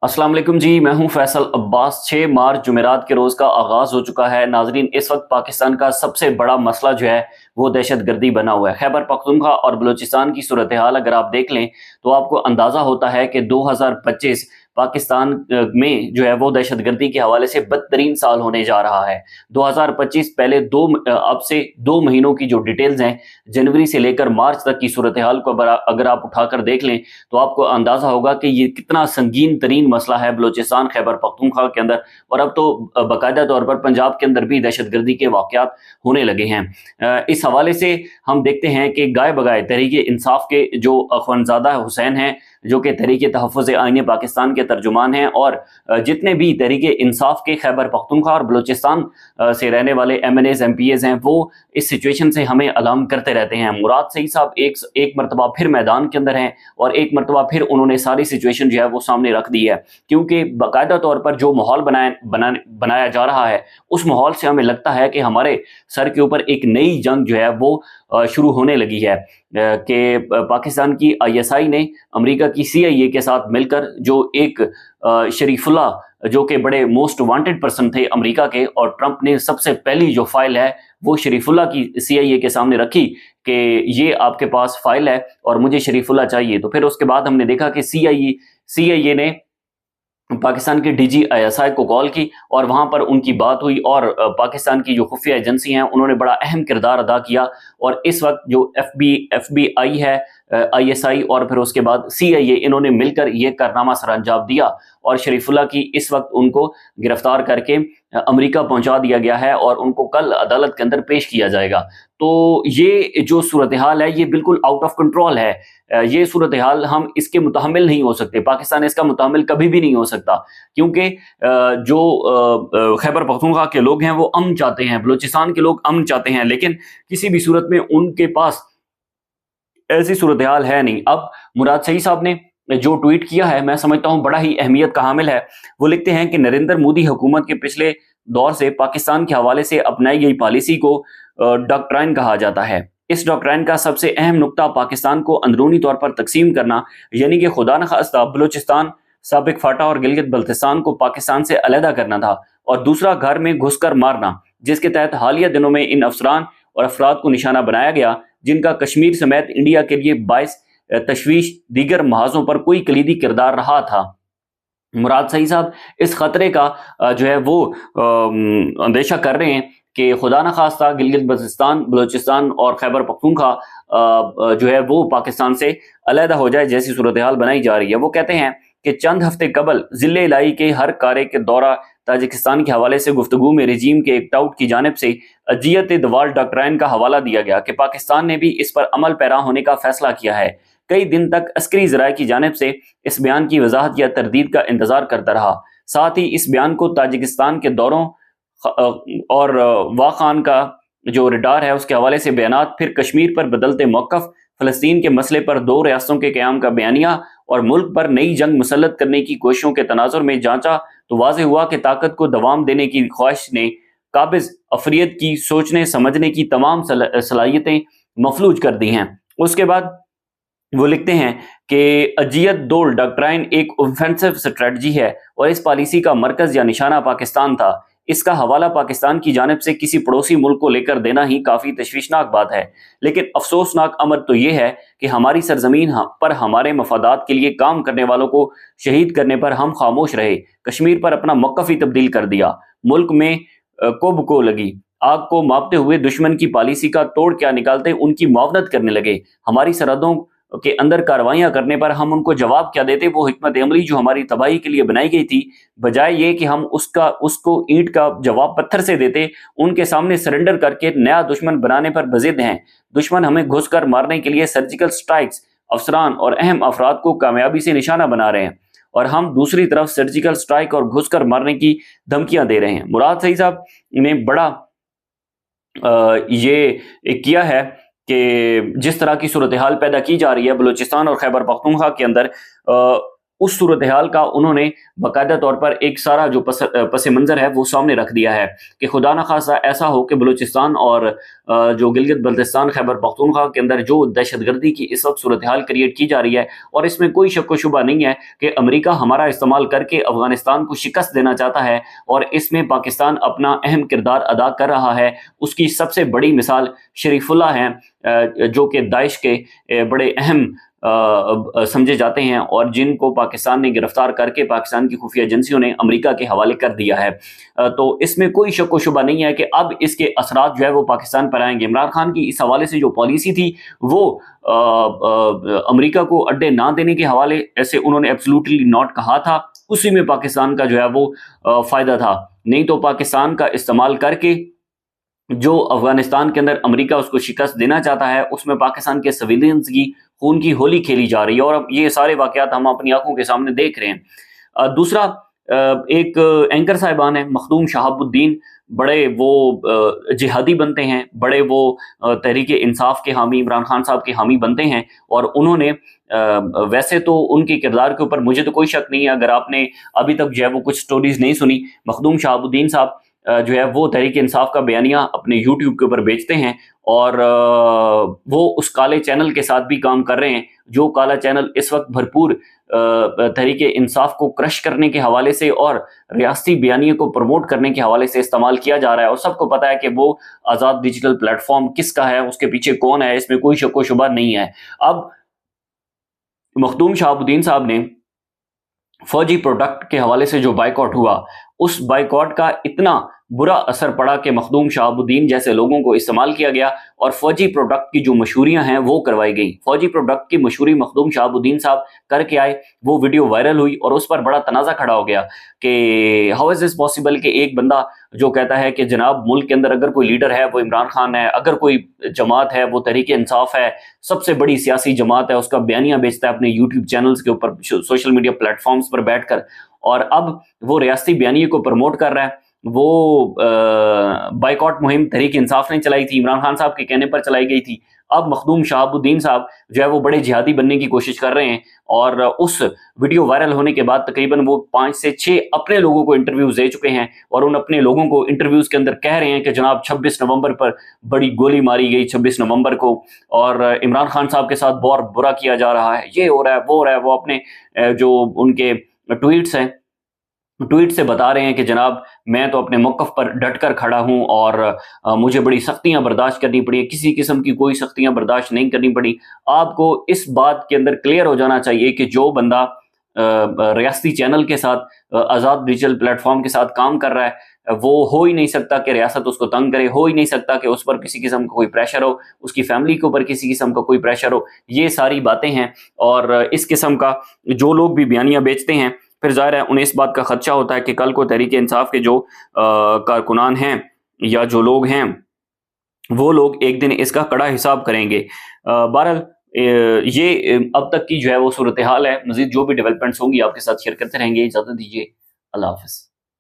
अस्सलाम वालेकुम जी, मैं हूं फैसल अब्बास। 6 मार्च जुमेरात के रोज़ का आगाज़ हो चुका है। नाजरीन, इस वक्त पाकिस्तान का सबसे बड़ा मसला जो है वो दहशतगर्दी बना हुआ है। खैबर पख्तूनख्वा और बलूचिस्तान की सूरत हाल अगर आप देख लें तो आपको अंदाज़ा होता है कि 2025 पाकिस्तान में जो है वो दहशतगर्दी के हवाले से बदतरीन साल होने जा रहा है। 2025 पहले अब से 2 महीनों की जो डिटेल्स हैं, जनवरी से लेकर मार्च तक की सूरत हाल को अगर आप उठाकर देख लें तो आपको अंदाज़ा होगा कि ये कितना संगीन तरीन मसला है बलूचिस्तान खैबर पख्तूनख्वा के अंदर। और अब तो बाकायदा तौर पर पंजाब के अंदर भी दहशतगर्दी के वाक़यात होने लगे हैं। इस हवाले से हम देखते हैं कि गाय बगाए तहरीक इंसाफ के जो अखवंजादा हुसैन हैं, जो कि तहरीक तहफ़्फ़ुज़ आईन पाकिस्तान के तर्जुमान हैं, और जितने भी तहरीक इंसाफ के खैबर पख्तूनख्वा और बलूचिस्तान से रहने वाले MNAs MPAs हैं, वो इस सिचुएशन से हमें अलार्म करते रहते हैं। मुराद सईद साहब एक मरतबा फिर मैदान के अंदर हैं और एक मरतबा फिर उन्होंने सारी सिचुएशन जो है वो सामने रख दी है, क्योंकि बाकायदा तौर पर जो माहौल बनाया जा रहा है उस माहौल से हमें लगता है कि हमारे सर के ऊपर एक नई जंग जो है वो शुरू होने लगी है। कि पाकिस्तान की ISI ने अमेरिका की CIA के साथ मिलकर जो एक शरीफुल्लाह, जो कि बड़े मोस्ट वांटेड पर्सन थे अमेरिका के, और ट्रंप ने सबसे पहली जो फाइल है वो शरीफुल्लाह की CIA के सामने रखी कि ये आपके पास फाइल है और मुझे शरीफुल्लाह चाहिए। तो फिर उसके बाद हमने देखा कि CIA ने पाकिस्तान के DG ISI को कॉल की और वहां पर उनकी बात हुई, और पाकिस्तान की जो खुफिया एजेंसी हैं उन्होंने बड़ा अहम किरदार अदा किया। और इस वक्त जो FBI है, ISI और फिर उसके बाद CIA, इन्होंने मिलकर ये कारनामा सरअंजाम दिया और शरीफुल्लाह की इस वक्त उनको गिरफ्तार करके अमेरिका पहुंचा दिया गया है और उनको कल अदालत के अंदर पेश किया जाएगा। तो ये जो सूरत हाल है ये बिल्कुल आउट ऑफ कंट्रोल है। ये सूरत हाल हम इसके मुतहम्मिल नहीं हो सकते, पाकिस्तान इसका मुतहम्मिल कभी भी नहीं हो सकता, क्योंकि जो खैबर पख्तूनख्वा के लोग हैं वो अमन चाहते हैं, बलूचिस्तान के लोग अमन चाहते हैं, लेकिन किसी भी सूरत में उनके पास ऐसी सूरत हाल है नहीं। अब मुराद सईद साहब ने जो ट्वीट किया है मैं समझता हूं बड़ा ही अहमियत का हामिल है। वो लिखते हैं कि नरेंद्र मोदी हुकूमत के पिछले दौर से पाकिस्तान के हवाले से अपनाई गई पॉलिसी को डॉक्ट्राइन कहा जाता है। इस डॉक्ट्राइन का सबसे अहम नुक्ता पाकिस्तान को अंदरूनी तौर पर तकसीम करना, यानी कि खुदा न खास्ता बलूचिस्तान, साबिक फाटा और गिलगित बल्तिस्तान को पाकिस्तान से अलहदा करना था, और दूसरा घर में घुसकर मारना, जिसके तहत हालिया दिनों में इन अफसरान और अफराद को निशाना बनाया गया जिनका कश्मीर समेत इंडिया के लिए बाइस तशवीश दीगर महाजों पर कोई कलीदी किरदार रहा था। मुराद सईद साहब इस खतरे का जो है वो अंदेशा कर रहे हैं कि खुदा न खास्ता गिलगित बल्तिस्तान, बलूचिस्तान और खैबर पख्तूनख्वा जो है वो पाकिस्तान से अलहदा हो जाए, जैसी सूरत हाल बनाई जा रही है। वो कहते हैं कि चंद हफ्ते कबल जिले इलाई के हर कारे के दौरा ताजिकिस्तान के हवाले से गुफ्तगू में रजीम के एक टाउट की जानिब से अजियत दवाल डॉक्ट्राइन का हवाला दिया गया कि पाकिस्तान ने भी इस पर अमल पैरा होने का फैसला किया है। कई दिन तक अस्करी ज़राए की जानिब से इस बयान की वजाहत या तरदीद का इंतजार करता रहा। साथ ही इस बयान को ताजिकिस्तान के दौरों और वाखान का जो रडार है उसके हवाले से बयानात, फिर कश्मीर पर बदलते मौक़िफ़, फ़लस्तीन के मसले पर 2 रियासतों के क़याम का बयानिया और मुल्क पर नई जंग मुसल्लत करने की कोशिशों के तनाजुर में जांचा तो वाज़े हुआ कि ताकत को दवाम देने की ख्वाहिश ने काबिज़ अफरियत की सोचने समझने की तमाम सलाहियतें मफलूज कर दी हैं। उसके बाद वो लिखते हैं कि अजियत दोल डॉक्ट्राइन एक ऑफेंसिव स्ट्रेटजी है और इस पॉलिसी का मरकज या निशाना पाकिस्तान था। इसका हवाला पाकिस्तान की जानिब से किसी पड़ोसी मुल्क को लेकर देना ही काफ़ी तशवीशनाक बात है, लेकिन अफसोसनाक अमर तो ये है कि हमारी सरजमीन पर हमारे मफादात के लिए काम करने वालों को शहीद करने पर हम खामोश रहे, कश्मीर पर अपना मौक़िफ़ ही तब्दील कर दिया, मुल्क में को लगी आग को मापते हुए दुश्मन की पॉलिसी का तोड़ क्या निकालते उनकी मुआवनत करने लगे, हमारी सरहदों के अंदर कार्रवाइयां करने पर हम उनको जवाब क्या देते। वो हिकमत अमली जो हमारी तबाही के लिए बनाई गई थी, बजाय ये कि हम उसको ईंट का जवाब पत्थर से देते, उनके सामने सरेंडर करके नया दुश्मन बनाने पर बजिद हैं। दुश्मन हमें घुसकर मारने के लिए सर्जिकल स्ट्राइक्स, अफसरान और अहम अफराद को कामयाबी से निशाना बना रहे हैं, और हम दूसरी तरफ सर्जिकल स्ट्राइक और घुसकर मारने की धमकियां दे रहे हैं। मुराद सईद साहब ने बड़ा ये किया है कि जिस तरह की सूरत हाल पैदा की जा रही है बलूचिस्तान और खैबर पख्तूनख्वा के अंदर, उस सूरत हाल का उन्होंने बाकायदा तौर पर एक सारा जो पस मंज़र है वो सामने रख दिया है कि खुदा न खासा ऐसा हो कि बलूचिस्तान और जो गिलगित बल्तिस्तान खैबर पख्तूनख्वा के अंदर जो दहशतगर्दी की इस वक्त सूरत हाल क्रिएट की जा रही है, और इसमें कोई शक व शुबा नहीं है कि अमेरिका हमारा इस्तेमाल करके अफगानिस्तान को शिकस्त देना चाहता है, और इसमें पाकिस्तान अपना अहम किरदार अदा कर रहा है। उसकी सबसे बड़ी मिसाल शरीफुल्लाह हैं, जो कि दाइश के बड़े अहम समझे जाते हैं और जिनको पाकिस्तान ने गिरफ्तार करके पाकिस्तान की खुफिया एजेंसियों ने अमेरिका के हवाले कर दिया है। तो इसमें कोई शक व शुबा नहीं है कि अब इसके असरात जो है वो पाकिस्तान पर आएंगे। इमरान खान की इस हवाले से जो पॉलिसी थी वो अमेरिका को अड्डे ना देने के हवाले ऐसे उन्होंने एब्सोल्युटली नॉट कहा था, उसी में पाकिस्तान का जो है वो फ़ायदा था। नहीं तो पाकिस्तान का इस्तेमाल करके जो अफगानिस्तान के अंदर अमेरिका उसको शिकस्त देना चाहता है, उसमें पाकिस्तान के सिविलियंस की खून की होली खेली जा रही है, और अब ये सारे वाक़यात हम अपनी आंखों के सामने देख रहे हैं। दूसरा, एक एंकर साहिबान है मखदूम शहाबुद्दीन, बड़े वो जिहादी बनते हैं, बड़े वो तहरीक इंसाफ के हामी, इमरान खान साहब के हामी बनते हैं, और उन्होंने वैसे तो उनके किरदार के ऊपर मुझे तो कोई शक नहीं है, अगर आपने अभी तक जो है वो कुछ स्टोरीज नहीं सुनी, मखदूम शहाबुद्दीन साहब जो है वो तहरीक इंसाफ का बयानिया अपने यूट्यूब के ऊपर बेचते हैं, और वो उस काले चैनल के साथ भी काम कर रहे हैं, जो काला चैनल इस वक्त भरपूर तहरीक इंसाफ को क्रश करने के हवाले से और रियासती बयानिए को प्रमोट करने के हवाले से इस्तेमाल किया जा रहा है। और सबको पता है कि वो आज़ाद डिजिटल प्लेटफॉर्म किसका है, उसके पीछे कौन है, इसमें कोई शक व शुबा नहीं है। अब मखदूम शहाबुद्दीन साहब ने फौजी प्रोडक्ट के हवाले से जो बाइकआउट हुआ, उस बाइकआउट का इतना बुरा असर पड़ा कि मखदूम शहाबुद्दीन जैसे लोगों को इस्तेमाल किया गया और फौजी प्रोडक्ट की जो मशहूरियां हैं वो करवाई गई। फौजी प्रोडक्ट की मशहूरी मखदूम शहाबुद्दीन साहब करके आए, वो वीडियो वायरल हुई और उस पर बड़ा तनाज़ा खड़ा हो गया कि हाउ इज़ दिस पॉसिबल कि एक बंदा जो कहता है कि जनाब मुल्क के अंदर अगर कोई लीडर है वो इमरान खान है, अगर कोई जमात है वो तहरीक इंसाफ है, सबसे बड़ी सियासी जमात है, उसका बयानिया बेचता है अपने यूट्यूब चैनल्स के ऊपर, सोशल मीडिया प्लेटफॉर्म्स पर बैठकर, और अब वो रियासती बयानिए को प्रमोट कर रहा है। वो बाइकआउट मुहिम तहरीक इंसाफ ने चलाई थी, इमरान खान साहब के कहने पर चलाई गई थी। अब मखदूम शहाबुद्दीन साहब जो है वो बड़े जिहादी बनने की कोशिश कर रहे हैं, और उस वीडियो वायरल होने के बाद तकरीबन वो 5 से 6 अपने लोगों को इंटरव्यूज दे चुके हैं, और उन अपने लोगों को इंटरव्यूज के अंदर कह रहे हैं कि जनाब 26 नवंबर पर बड़ी गोली मारी गई 26 नवंबर को, और इमरान खान साहब के साथ बहुत बुरा किया जा रहा है, ये हो रहा है वो हो रहा है। वो अपने जो उनके ट्वीट्स हैं, ट्वीट से बता रहे हैं कि जनाब मैं तो अपने मौक़िफ़ पर डट कर खड़ा हूं, और मुझे बड़ी सख्तियां बर्दाश्त करनी पड़ी, किसी किस्म की कोई सख्तियां बर्दाश्त नहीं करनी पड़ी। आपको इस बात के अंदर क्लियर हो जाना चाहिए कि जो बंदा रियासती चैनल के साथ, आज़ाद डिजिटल प्लेटफॉर्म के साथ काम कर रहा है, वो हो ही नहीं सकता कि रियासत उसको तंग करे, हो ही नहीं सकता कि उस पर किसी किस्म का कोई प्रेशर हो, उसकी फैमिली के ऊपर किसी किस्म का कोई प्रेशर हो। ये सारी बातें हैं, और इस किस्म का जो लोग भी बयानियां बेचते हैं, फिर ज़ाहिर है उन्हें इस बात का खदशा होता है कि कल को तहरीक इंसाफ के जो कारकुनान हैं या जो लोग हैं वो लोग एक दिन इसका कड़ा हिसाब करेंगे। बहरहाल ये अब तक की जो है वो सूरत हाल है। मज़ीद जो भी डेवलपमेंट्स होंगी आपके साथ शेयर करते रहेंगे। इजाज़त दीजिए, अल्लाह हाफ़िज़।